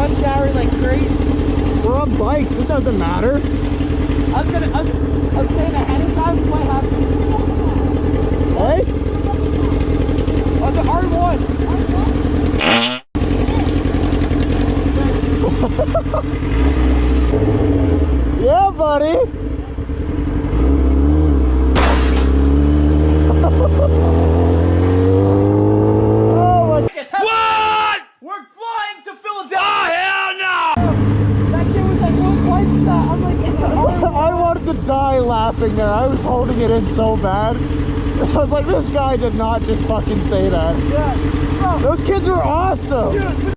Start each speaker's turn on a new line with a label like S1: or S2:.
S1: rush hour like crazy.
S2: We're on bikes, it doesn't matter.
S1: I was saying ahead of time we might have to.
S2: Hey?
S1: On the R1.
S2: Yeah, buddy.
S1: What? We're flying to Philadelphia. Oh, hell no! That kid was like, what flight is that? I'm like, it's an R1.
S2: I wanted to die laughing there. I was holding it in so bad. I was like, this guy did not just fucking say that.
S1: Yeah. Bro.
S2: Those kids are awesome.
S1: Dude.